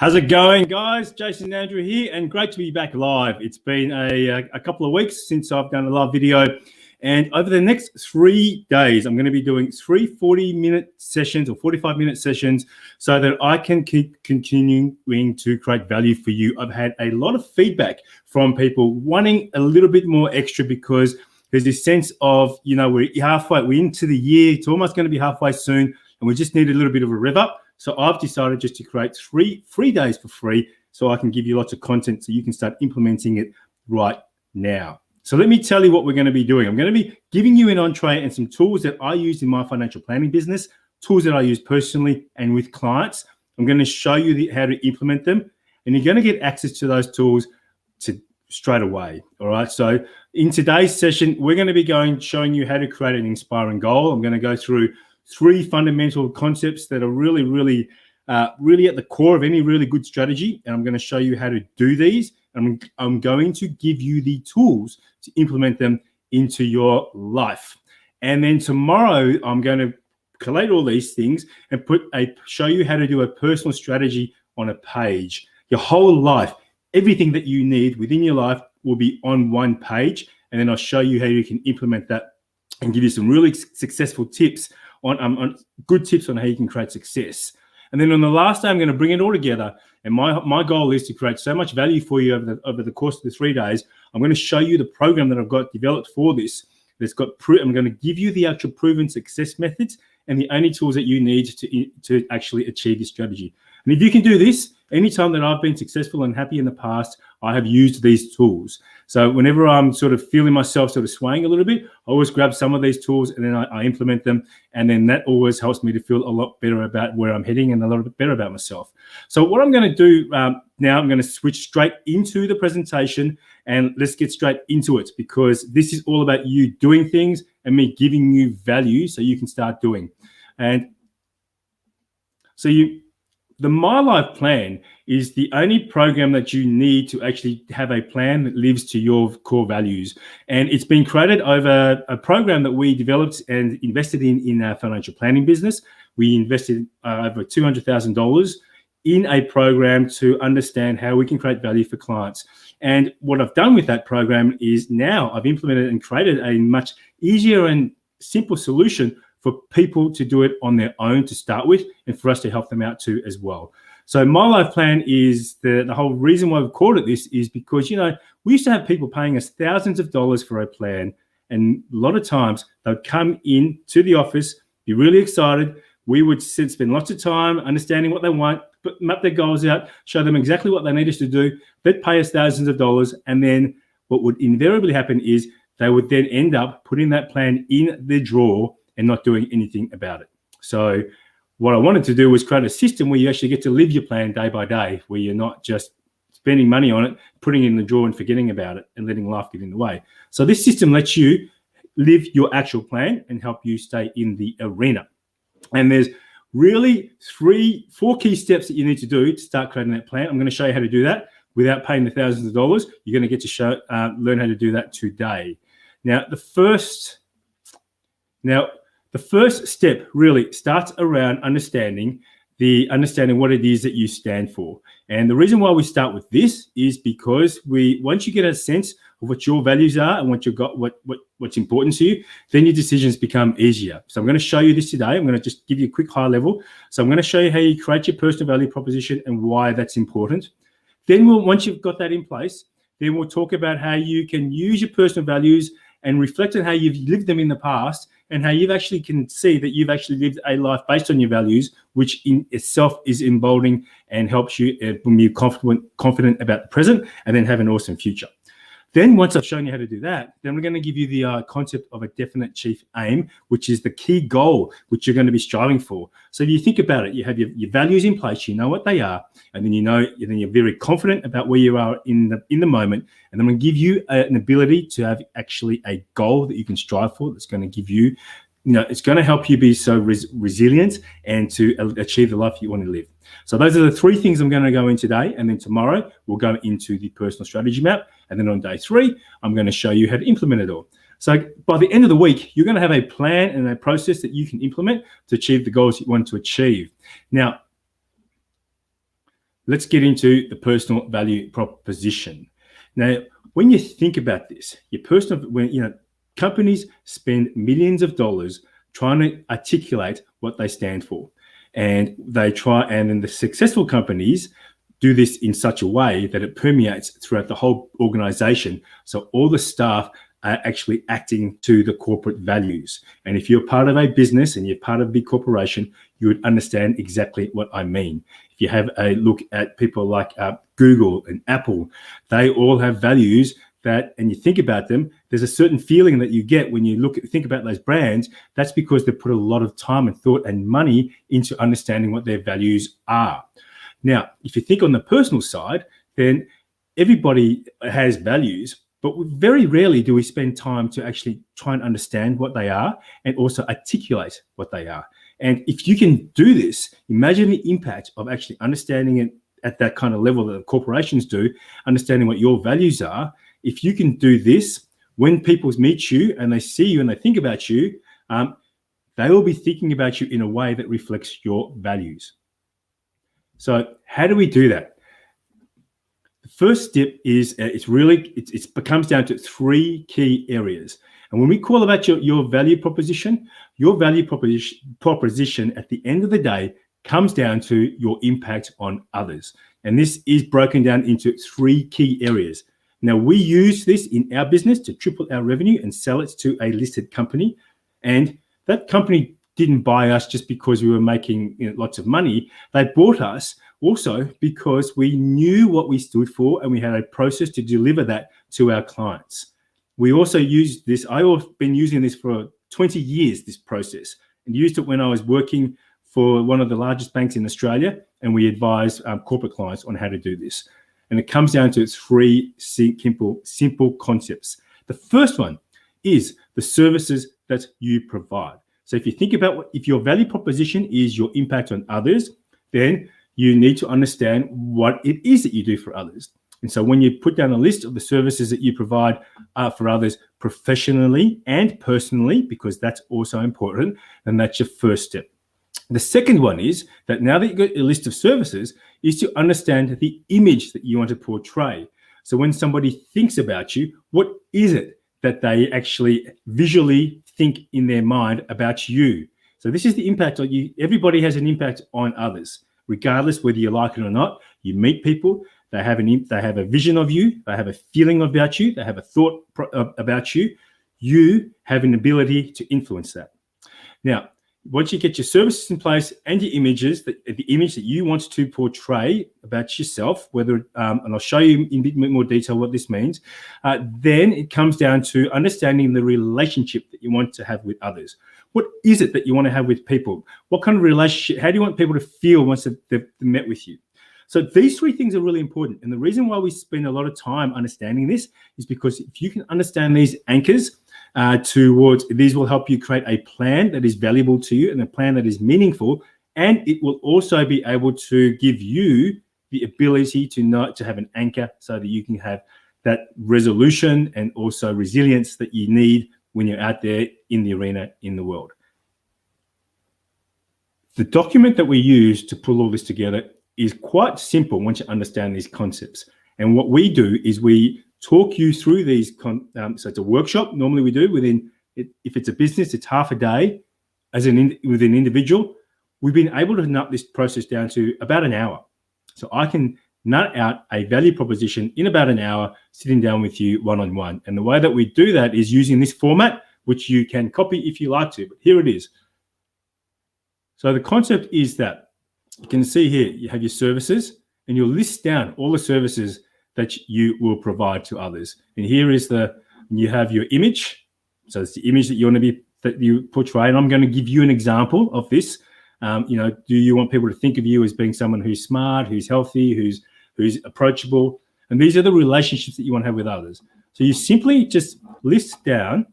How's it going, guys? Jason and Andrew here, and great to be back live. It's been a couple of weeks since I've done a live video, and over the next 3 days, I'm going to be doing 3 40-minute sessions or 45-minute sessions so that I can keep continuing to create value for you. I've had a lot of feedback from people wanting a little bit more extra because there's this sense of, we're into the year, it's almost going to be halfway soon, and we just need a little bit of a rev up. So I've decided just to create 3 free days for free so I can give you lots of content so you can start implementing it right now. So let me tell you what we're going to be doing. I'm going to be giving you an entree and some tools that I use in my financial planning business, tools that I use personally and with clients. I'm going to show you how to implement them, and you're going to get access to those tools straight away. All right. So in today's session, we're going to be showing you how to create an inspiring goal. I'm going to go through 3 fundamental concepts that are really at the core of any really good strategy. And I'm going to show you how to do these. And I'm going to give you the tools to implement them into your life. And then tomorrow, I'm going to collate all these things and show you how to do a personal strategy on a page. Your whole life, everything that you need within your life will be on one page. And then I'll show you how you can implement that and give you some really successful tips on good tips on how you can create success. And then on the last day, I'm going to bring it all together. And my goal is to create so much value for you over the course of the 3 days. I'm going to show you the program that I've got developed for this. I'm going to give you the actual proven success methods and the only tools that you need to actually achieve this strategy. And if you can do this, anytime that I've been successful and happy in the past, I have used these tools. So whenever I'm sort of feeling myself sort of swaying a little bit, I always grab some of these tools and then I implement them. And then that always helps me to feel a lot better about where I'm heading and a lot bit better about myself. So what I'm going to do now, I'm going to switch straight into the presentation and let's get straight into it, because this is all about you doing things and me giving you value so you can start doing. And so the My Life Plan is the only program that you need to actually have a plan that lives to your core values. And it's been created over a program that we developed and invested in our financial planning business. We invested over $200,000 in a program to understand how we can create value for clients. And what I've done with that program is now I've implemented and created a much easier and simple solution for people to do it on their own to start with, and for us to help them out too as well. So My Life Plan is the whole reason why we've called it this is because, we used to have people paying us thousands of dollars for a plan. And a lot of times they'd come in to the office, be really excited. We would spend lots of time understanding what they want, map their goals out, show them exactly what they need us to do. They'd pay us thousands of dollars. And then what would invariably happen is they would then end up putting that plan in the drawer and not doing anything about it. So what I wanted to do was create a system where you actually get to live your plan day by day, where you're not just spending money on it, putting it in the drawer and forgetting about it and letting life get in the way. So this system lets you live your actual plan and help you stay in the arena. And there's really 4 key steps that you need to do to start creating that plan. I'm going to show you how to do that without paying the thousands of dollars. You're going to get to learn how to do that today. Now, the first step really starts around understanding what it is that you stand for. And the reason why we start with this is because once you get a sense of what your values are and what's important to you, then your decisions become easier. So I'm going to show you this today. I'm going to just give you a quick high level. So I'm going to show you how you create your personal value proposition and why that's important. Then once you've got that in place, then we'll talk about how you can use your personal values and reflect on how you've lived them in the past, and how you've actually can see that you've actually lived a life based on your values, which in itself is emboldening and helps you be confident about the present and then have an awesome future. Then once I've shown you how to do that, then we're going to give you the concept of a definite chief aim, which is the key goal which you're going to be striving for. So if you think about it, you have your values in place, you know what they are, and then then you're very confident about where you are in the moment. And then I'm going to give you an ability to have actually a goal that you can strive for that's going to give you, it's going to help you be so resilient and to achieve the life you want to live. So those are the 3 things I'm going to go in today. And then tomorrow we'll go into the personal strategy map. And then on day 3, I'm going to show you how to implement it all. So by the end of the week, you're going to have a plan and a process that you can implement to achieve the goals you want to achieve. Now, let's get into the personal value proposition. Now, when you think about this, companies spend millions of dollars trying to articulate what they stand for. And then the successful companies do this in such a way that it permeates throughout the whole organization. So all the staff are actually acting to the corporate values. And if you're part of a business and you're part of a big corporation, you would understand exactly what I mean. If you have a look at people like Google and Apple, they all have values and you think about them, there's a certain feeling that you get when you think about those brands. That's because they put a lot of time and thought and money into understanding what their values are. Now, if you think on the personal side, then everybody has values, but very rarely do we spend time to actually try and understand what they are and also articulate what they are. And if you can do this, imagine the impact of actually understanding it at that kind of level that corporations do, understanding what your values are. If you can do this, when people meet you and they see you and they think about you, they will be thinking about you in a way that reflects your values. So how do we do that? The first step is it comes down to 3 key areas. And when we call about your value proposition at the end of the day comes down to your impact on others. And this is broken down into 3 key areas. Now, we use this in our business to triple our revenue and sell it to a listed company. And that company didn't buy us just because we were making lots of money. They bought us also because we knew what we stood for and we had a process to deliver that to our clients. We also used this. I've been using this for 20 years, this process, and used it when I was working for one of the largest banks in Australia, and we advise corporate clients on how to do this. And it comes down to 3 simple concepts. The first one is the services that you provide. So if you think about if your value proposition is your impact on others, then you need to understand what it is that you do for others. And so when you put down a list of the services that you provide for others professionally and personally, because that's also important, then that's your first step. The second one is that now that you've got a list of services, is to understand the image that you want to portray. So when somebody thinks about you, what is it that they actually visually think in their mind about you? So this is the impact on you. Everybody has an impact on others, regardless whether you like it or not. You meet people, they have a vision of you, they have a feeling about you, they have a thought about you. You have an ability to influence that. Now, once you get your services in place and your images, the image that you want to portray about yourself, and I'll show you in a bit more detail what this means, then it comes down to understanding the relationship that you want to have with others. What is it that you want to have with people? What kind of relationship? How do you want people to feel once they've met with you? So these 3 things are really important. And the reason why we spend a lot of time understanding this is because if you can understand these anchors, these will help you create a plan that is valuable to you and a plan that is meaningful, and it will also be able to give you the ability to have an anchor so that you can have that resolution and also resilience that you need when you're out there in the arena in the world. The document that we use to pull all this together is quite simple once you understand these concepts. And what we do is we talk you through these. So it's a workshop. Normally we do if it's a business, it's half a day with an individual. We've been able to nut this process down to about an hour. So I can nut out a value proposition in about an hour, sitting down with you one-on-one. And the way that we do that is using this format, which you can copy if you like to, but here it is. So the concept is that you can see here, you have your services and you'll list down all the services that you will provide to others. And here is you have your image. So it's the image that you portray. And I'm going to give you an example of this. Do you want people to think of you as being someone who's smart, who's healthy, who's approachable? And these are the relationships that you want to have with others. So you simply just list down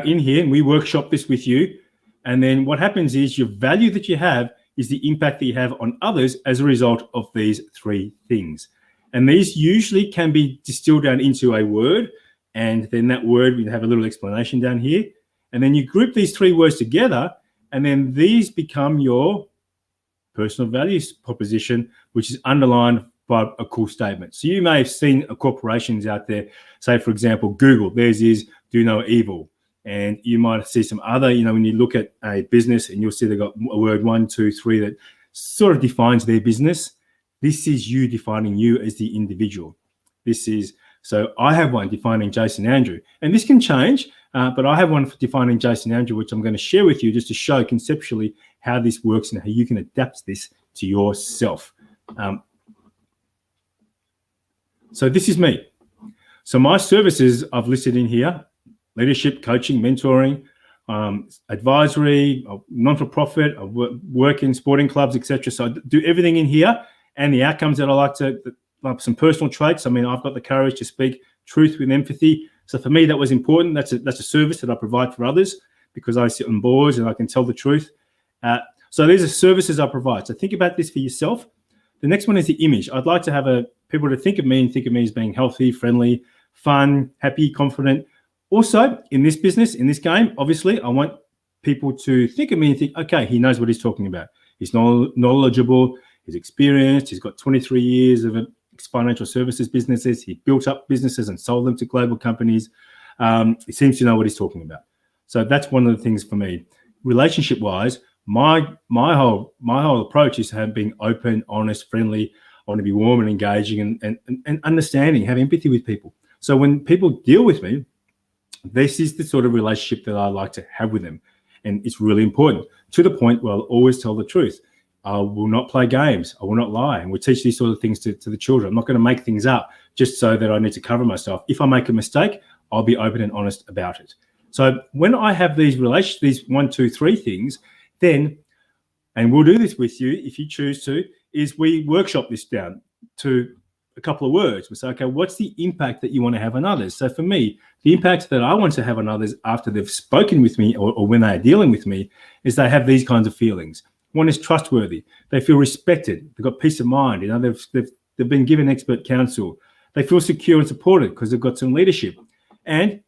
in here, and we workshop this with you. And then what happens is your value that you have is the impact that you have on others as a result of these 3 things. And these usually can be distilled down into a word. And then that word, we have a little explanation down here. And then you group these three words together, and then these become your personal values proposition, which is underlined by a cool statement. So you may have seen corporations out there, say, for example, Google, theirs is do no evil. And you might see some other, when you look at a business and you'll see they've got a word 1, 2, 3 that sort of defines their business. This is you defining you as the individual. So I have one defining Jason Andrew, and this can change, but I have one for defining Jason Andrew, which I'm going to share with you just to show conceptually how this works and how you can adapt this to yourself. So this is me. So my services I've listed in here: leadership, coaching, mentoring, advisory, non-for-profit, I work in sporting clubs, etc. So I do everything in here, and the outcomes that I like some personal traits. I mean, I've got the courage to speak truth with empathy. So for me, that was important. That's a service that I provide for others because I sit on boards and I can tell the truth. So these are services I provide. So think about this for yourself. The next one is the image. I'd like to have people to think of me as being healthy, friendly, fun, happy, confident. Also, in this business, in this game, obviously, I want people to think of me and think, okay, he knows what he's talking about. He's knowledgeable, he's experienced, he's got 23 years of financial services businesses. He built up businesses and sold them to global companies. He seems to know what he's talking about. So that's one of the things for me. Relationship-wise, my whole approach is to have being open, honest, friendly. I want to be warm and engaging and understanding, have empathy with people. So when people deal with me, this is the sort of relationship that I like to have with them. And it's really important, to the point where I'll always tell the truth. I will not play games. I will not lie. And we teach these sort of things to the children. I'm not going to make things up just so that I need to cover myself. If I make a mistake, I'll be open and honest about it. So when I have these 1, 2, 3 things, then, and we'll do this with you if you choose to, is we workshop this down to a couple of words. We say, okay, what's the impact that you want to have on others? So for me, the impact that I want to have on others after they've spoken with me or when they are dealing with me is they have these kinds of feelings. One is trustworthy. They feel respected. They've got peace of mind. They've been given expert counsel. They feel secure and supported because they've got some leadership. And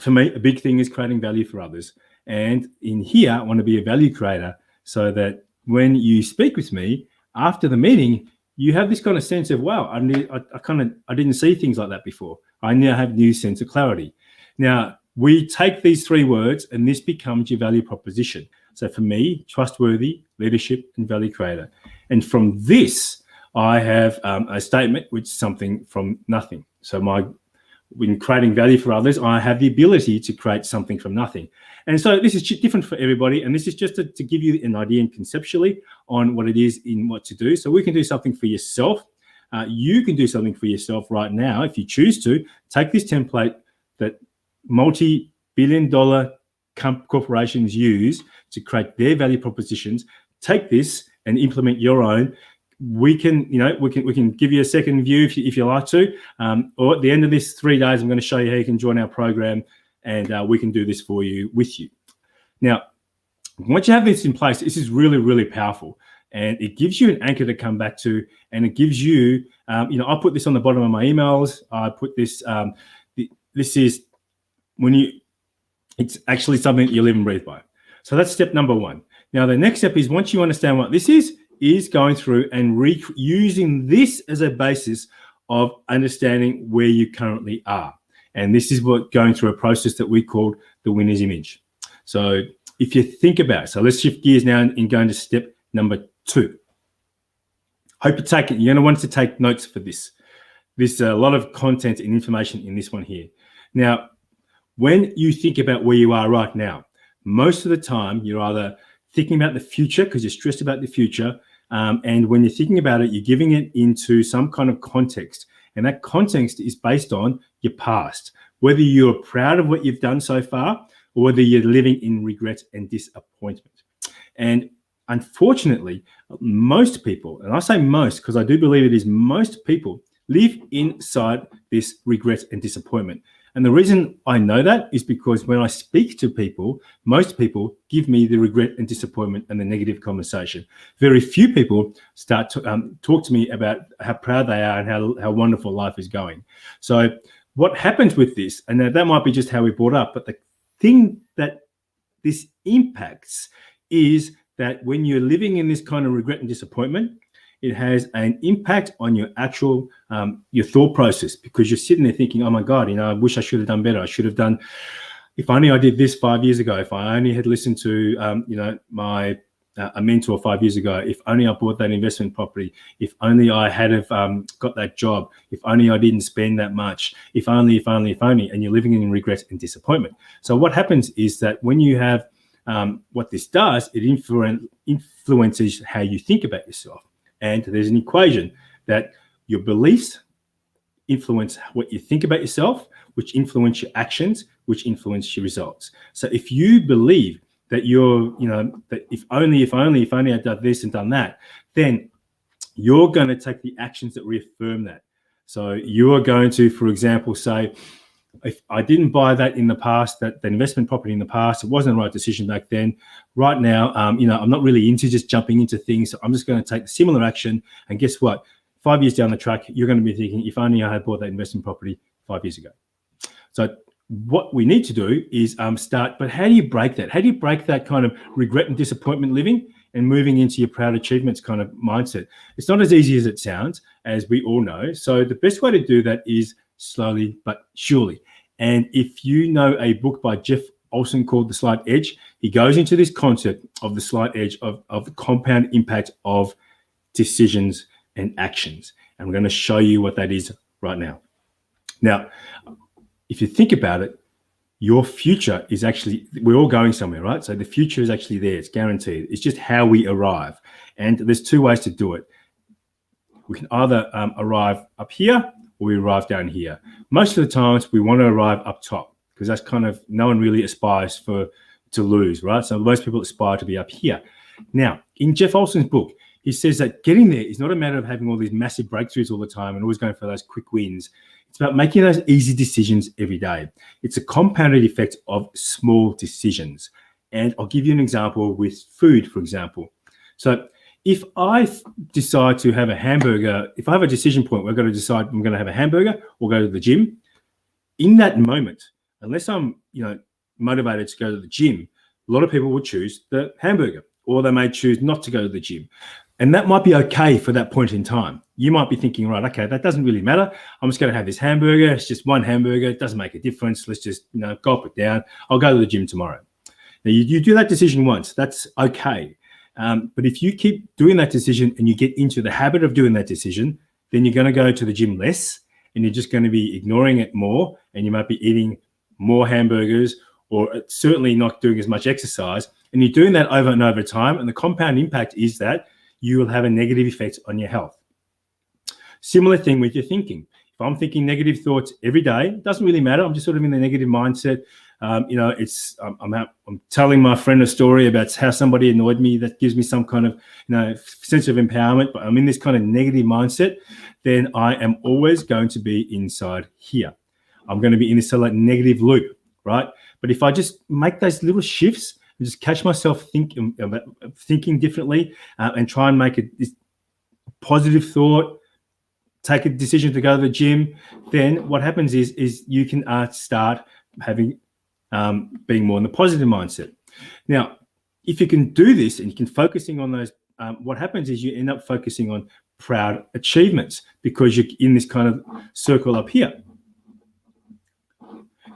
for me, a big thing is creating value for others. And in here, I want to be a value creator so that when you speak with me after the meeting, you have this kind of sense of, wow, I didn't see things like that before. I now have new sense of clarity. Now, we take these 3 words and this becomes your value proposition. So for me, trustworthy, leadership, and value creator. And from this, I have a statement, which is something from nothing. So when creating value for others, I have the ability to create something from nothing. And so this is different for everybody. And this is just to give you an idea and conceptually on what it is in what to do. So we can do something for yourself. You can do something for yourself right now if you choose to. Take this template that multi-billion-dollar corporations use to create their value propositions. Take this and implement your own. We can give you a second view if you like to. Or at the end of this 3 days, I'm going to show you how you can join our program, and we can do this for you with you. Now, once you have this in place, this is really, really powerful, and it gives you an anchor to come back to, and it gives you, I put this on the bottom of my emails. I put this. This is it's actually something that you live and breathe by. So that's step number 1. Now, the next step is, once you understand what this is going through and using this as a basis of understanding where you currently are. And this is what going through a process that we call the winner's image. So if you think about it, so let's shift gears now and go into step number 2. Hope you're going to want to take notes for this. There's a lot of content and information in this one here. Now, when you think about where you are right now, most of the time you're either thinking about the future because you're stressed about the future. And when you're thinking about it, you're giving it into some kind of context. And that context is based on your past, whether you're proud of what you've done so far or whether you're living in regret and disappointment. And unfortunately, most people, and I say most because I do believe it is most people, live inside this regret and disappointment. And the reason I know that is because when I speak to people, most people give me the regret and disappointment and the negative conversation. Very few people start to talk to me about how proud they are and how wonderful life is going. So what happens with this, and that might be just how we're brought up, but the thing that this impacts is that when you're living in this kind of regret and disappointment, it has an impact on your actual your thought process, because you're sitting there thinking, oh my God, I wish I should have done better. I should have done, if only I did this 5 years ago, if I only had listened to my a mentor 5 years ago, if only I bought that investment property, if only I had have got that job, if only I didn't spend that much, if only, and you're living in regret and disappointment. So what happens is that when you have what this does, it influences how you think about yourself. And there's an equation that your beliefs influence what you think about yourself, which influence your actions, which influence your results. So if you believe that that if only I'd done this and done that, then you're going to take the actions that reaffirm that. So you are going to, for example, say, if I didn't buy that in the past, that investment property in the past, it wasn't the right decision back then. Right now, I'm not really into just jumping into things. So I'm just going to take similar action. And guess what? 5 years down the track, you're going to be thinking, if only I had bought that investment property 5 years ago. So what we need to do is start, but how do you break that? How do you break that kind of regret and disappointment living and moving into your proud achievements kind of mindset? It's not as easy as it sounds, as we all know. So the best way to do that is slowly but surely. And if you know a book by Jeff Olson called The Slight Edge, he goes into this concept of the slight edge of the compound impact of decisions and actions. And we're going to show you what that is right now. Now, if you think about it, your future is actually, we're all going somewhere, right? So the future is actually there. It's guaranteed. It's just how we arrive. And there's two ways to do it. We can either arrive up here or we arrive down here. Most of the times we want to arrive up top, because that's kind of, no one really aspires to lose, right? So most people aspire to be up here. Now, in Jeff Olson's book, he says that getting there is not a matter of having all these massive breakthroughs all the time and always going for those quick wins. It's about making those easy decisions every day. It's a compounded effect of small decisions. And I'll give you an example with food, for example. So if I decide to have a hamburger, if I have a decision point where I've got to decide I'm going to have a hamburger or go to the gym, in that moment, unless I'm motivated to go to the gym, a lot of people will choose the hamburger, or they may choose not to go to the gym. And that might be okay for that point in time. You might be thinking, right, okay, that doesn't really matter. I'm just going to have this hamburger. It's just one hamburger. It doesn't make a difference. Let's just gulp it down. I'll go to the gym tomorrow. Now, you do that decision once. That's okay. But if you keep doing that decision and you get into the habit of doing that decision, then you're going to go to the gym less, and you're just going to be ignoring it more, and you might be eating more hamburgers, or certainly not doing as much exercise. And you're doing that over and over time. And the compound impact is that you will have a negative effect on your health. Similar thing with your thinking. If I'm thinking negative thoughts every day, it doesn't really matter. I'm just sort of in the negative mindset. I'm telling my friend a story about how somebody annoyed me. That gives me some kind of sense of empowerment, but I'm in this kind of negative mindset. Then I am always going to be inside here. I'm going to be in this sort of negative loop, right? But if I just make those little shifts and just catch myself thinking differently, and try and make this positive thought, take a decision to go to the gym, then what happens is you can start having being more in the positive mindset. Now, if you can do this and you can focusing on those, what happens is you end up focusing on proud achievements, because you're in this kind of circle up here.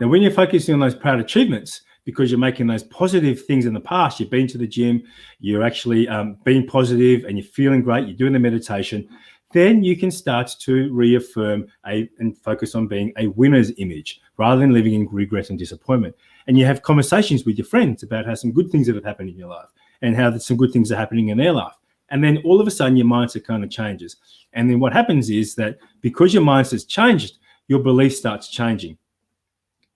Now, when you're focusing on those proud achievements, because you're making those positive things in the past, you've been to the gym, you're actually being positive and you're feeling great, you're doing the meditation, then you can start to reaffirm and focus on being a winner's image rather than living in regret and disappointment. And you have conversations with your friends about how some good things that have happened in your life and how some good things are happening in their life. And then all of a sudden your mindset kind of changes. And then what happens is that because your mindset's changed, your belief starts changing.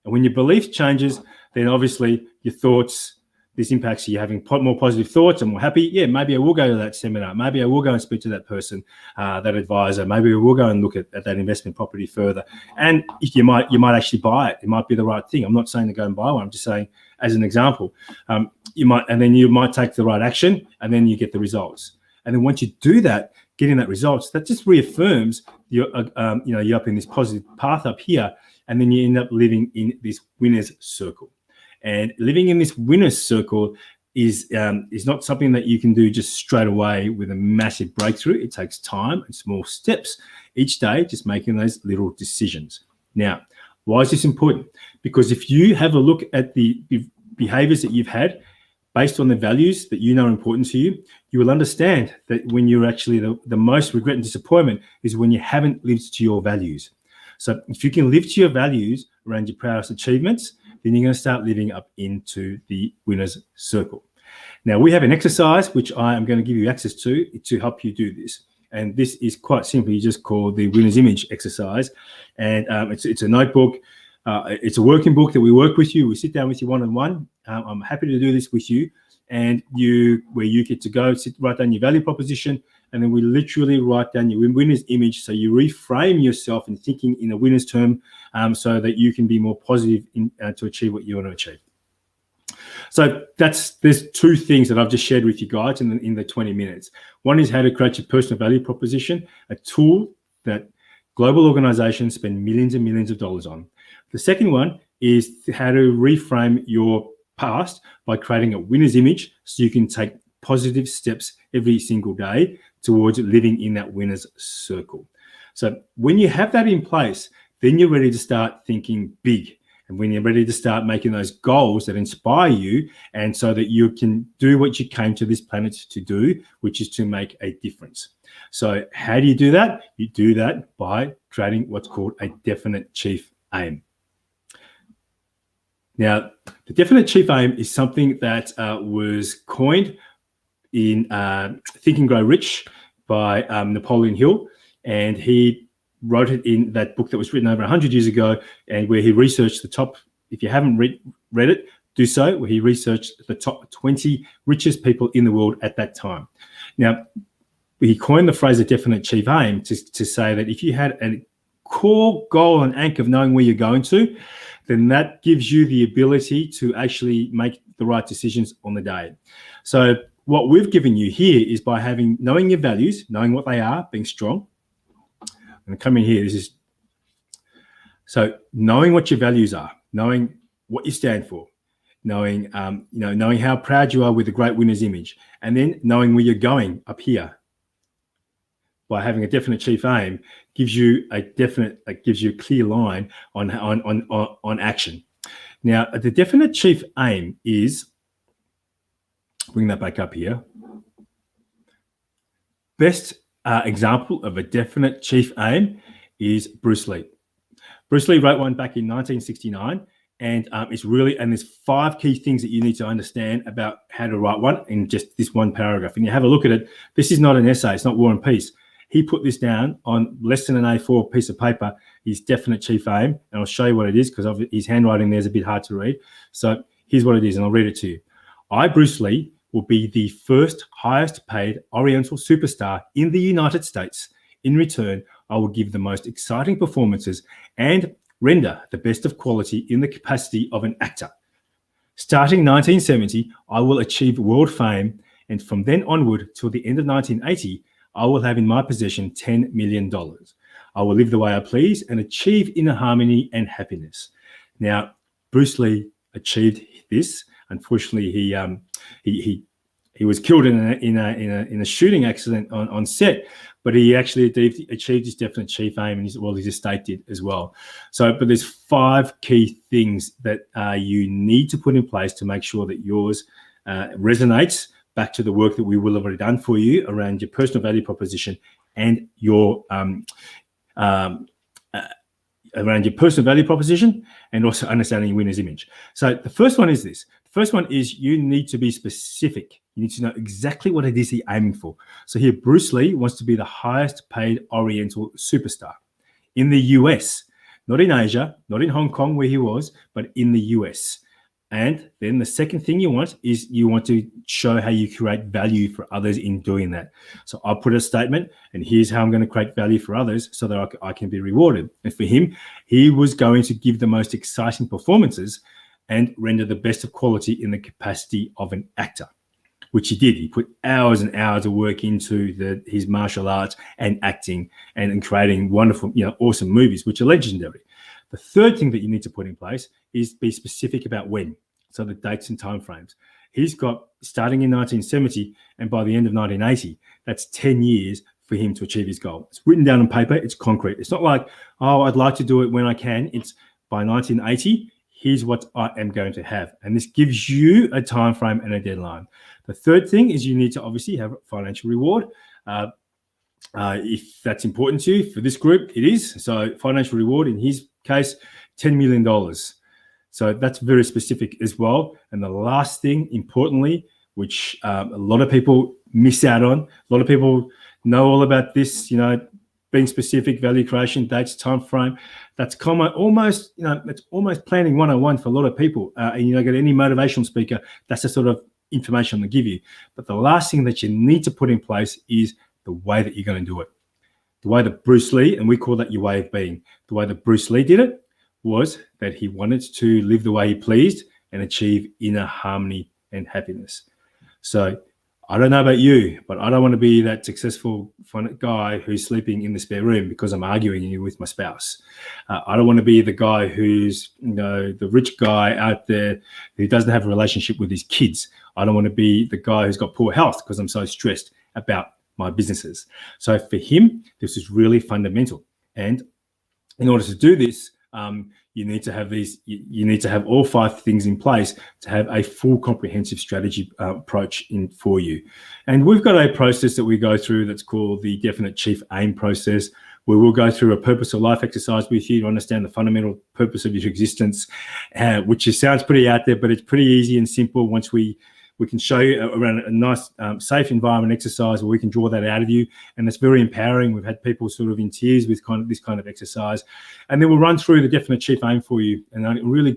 And when your belief changes, then obviously your thoughts, this impacts you having more positive thoughts and more happy. Yeah, maybe I will go to that seminar. Maybe I will go and speak to that person, that advisor. Maybe we will go and look at that investment property further. And you might actually buy it. It might be the right thing. I'm not saying to go and buy one. I'm just saying, as an example, you might take the right action, and then you get the results. And then once you do that, getting that results, that just reaffirms you're up in this positive path up here, and then you end up living in this winner's circle. And living in this winner's circle is not something that you can do just straight away with a massive breakthrough. It takes time and small steps each day, just making those little decisions. Now, why is this important? Because if you have a look at the behaviors that you've had based on the values that you know are important to you, you will understand that when you're actually the most regret and disappointment is when you haven't lived to your values. So if you can live to your values around your proudest achievements, then you're going to start living up into the winner's circle. Now, we have an exercise which I am going to give you access to help you do this. And this is quite simply just called the winner's image exercise. And it's a notebook. It's a working book that we work with you. We sit down with you one-on-one. I'm happy to do this with you. And where you get to go, write down your value proposition, and then we literally write down your winner's image. So you reframe yourself in thinking in a winner's term, so that you can be more positive to achieve what you want to achieve. So there's two things that I've just shared with you guys in the 20 minutes. One is how to create your personal value proposition, a tool that global organizations spend millions and millions of dollars on. The second one is how to reframe your past by creating a winner's image so you can take positive steps every single day towards living in that winner's circle. So when you have that in place, then you're ready to start thinking big. And when you're ready to start making those goals that inspire you, and so that you can do what you came to this planet to do, which is to make a difference. So how do you do that? You do that by creating what's called a definite chief aim. Now, the definite chief aim is something that was coined in Think and Grow Rich by Napoleon Hill, and he wrote it in that book that was written over 100 years ago, and where he researched the top, if you haven't read it, do so, where he researched the top 20 richest people in the world at that time. Now, he coined the phrase a definite chief aim to say that if you had a core goal and anchor of knowing where you're going to, then that gives you the ability to actually make the right decisions on the day. So what we've given you here is by knowing your values, knowing what they are, being strong. I'm going to come in here. So knowing what your values are, knowing what you stand for, knowing how proud you are with the great winner's image, and then knowing where you're going up here. By having a definite chief aim, gives you a clear line on action. Now, the definite chief aim is, bring that back up here. Best example of a definite chief aim is Bruce Lee. Bruce Lee wrote one back in 1969, and there's 5 key things that you need to understand about how to write one in just this one paragraph. And you have a look at it. This is not an essay. It's not War and Peace. He put this down on less than an A4 piece of paper, his definite chief aim. And I'll show you what it is because his handwriting there is a bit hard to read. So here's what it is, and I'll read it to you. I, Bruce Lee, will be the first highest paid Oriental superstar in the United States. In return, I will give the most exciting performances and render the best of quality in the capacity of an actor. Starting 1970, I will achieve world fame, and from then onward till the end of 1980, I will have in my possession $10 million. I will live the way I please and achieve inner harmony and happiness. Now, Bruce Lee achieved this. Unfortunately, he was killed in a shooting accident on set, but he actually achieved his definite chief aim, and his estate did as well. So, but there's 5 key things that you need to put in place to make sure that yours resonates back to the work that we will have already done for you around your personal value proposition and your around your personal value proposition, and also understanding your winner's image. So the first one is this. The first one is you need to be specific. You need to know exactly what it is you're aiming for. So here, Bruce Lee wants to be the highest paid Oriental superstar in the US, not in Asia, not in Hong Kong where he was, but in the US. And then the second thing you want to show how you create value for others in doing that. So I'll put a statement, and here's how I'm going to create value for others so that I can be rewarded. And for him, he was going to give the most exciting performances and render the best of quality in the capacity of an actor, which he did. He put hours and hours of work into his martial arts and acting and creating wonderful, awesome movies, which are legendary. The third thing that you need to put in place is be specific about when. So the dates and timeframes. He's got starting in 1970 and by the end of 1980, that's 10 years for him to achieve his goal. It's written down on paper. It's concrete. It's not like, oh, I'd like to do it when I can. It's by 1980, here's what I am going to have. And this gives you a time frame and a deadline. The third thing is you need to obviously have financial reward. If that's important to you, for this group, it is. So financial reward, in his case, $10 million. So that's very specific as well. And the last thing, importantly, which a lot of people miss out on, a lot of people know all about this, being specific, value creation, dates, time frame. That's common, almost, it's almost planning 101 for a lot of people. And get any motivational speaker, that's the sort of information they give you. But the last thing that you need to put in place is the way that you're going to do it. The way that Bruce Lee, and we call that your way of being, the way that Bruce Lee did it was that he wanted to live the way he pleased and achieve inner harmony and happiness. So I don't know about you, but I don't want to be that successful guy who's sleeping in the spare room because I'm arguing with my spouse. I don't want to be the guy who's, the rich guy out there who doesn't have a relationship with his kids. I don't want to be the guy who's got poor health because I'm so stressed about my businesses. So for him, this is really fundamental. And in order to do this, you need to have you need to have all 5 things in place to have a full comprehensive strategy approach for you. And we've got a process that we go through that's called the Definite Chief Aim process, where we'll go through a purpose of life exercise with you to understand the fundamental purpose of your existence, which sounds pretty out there, but it's pretty easy and simple once we can show you around a nice, safe environment exercise where we can draw that out of you. And it's very empowering. We've had people sort of in tears with this kind of exercise. And then we'll run through the Definite Chief Aim for you and really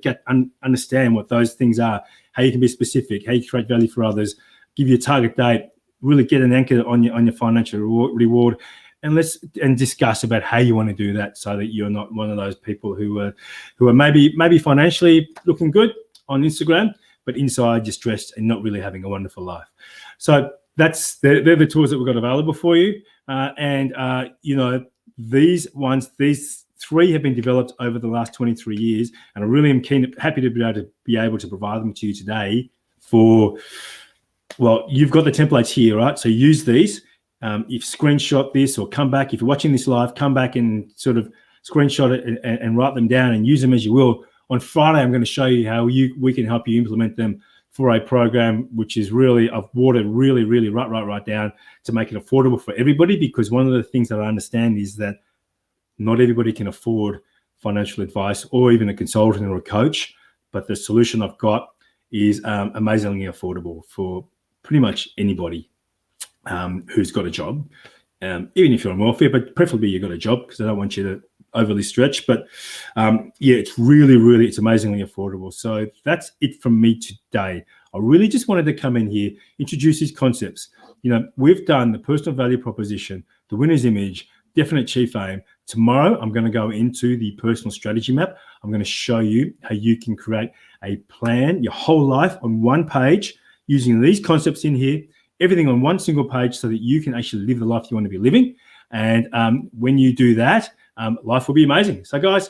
understand what those things are, how you can be specific, how you create value for others, give you a target date, really get an anchor on your financial reward. And discuss about how you want to do that so that you're not one of those people who are maybe financially looking good on Instagram, but inside you're stressed and not really having a wonderful life. So they're the tools that we've got available for you. These 3 have been developed over the last 23 years, and I really am happy to be able to provide them to you today you've got the templates here, right? So use these. If screenshot this or come back, if you're watching this live, come back and sort of screenshot it and write them down and use them as you will. On Friday, I'm going to show you how we can help you implement them for a program which is really, I've watered really, really right down to make it affordable for everybody, because one of the things that I understand is that not everybody can afford financial advice or even a consultant or a coach, but the solution I've got is amazingly affordable for pretty much anybody who's got a job, even if you're on welfare, but preferably you've got a job, because I don't want you to overly stretch. But it's really, it's amazingly affordable. So that's it from me today. I really just wanted to come in here, introduce these concepts. We've done the personal value proposition, the winner's image, Definite Chief Aim. Tomorrow, I'm going to go into the personal strategy map. I'm going to show you how you can create a plan, your whole life on one page, using these concepts in here, everything on one single page, so that you can actually live the life you want to be living. And when you do that, life will be amazing. So guys,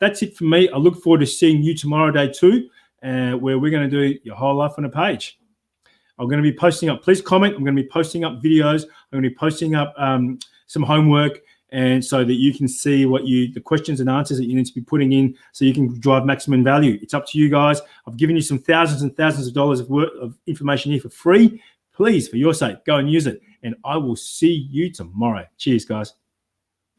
that's it from me. I look forward to seeing you tomorrow, day 2, where we're going to do your whole life on a page. I'm going to be posting up, please comment. I'm going to be posting up videos. I'm going to be posting up some homework, and so that you can see the questions and answers that you need to be putting in, so you can drive maximum value. It's up to you guys. I've given you some thousands and thousands of dollars of information here for free. Please, for your sake, go and use it. And I will see you tomorrow. Cheers, guys.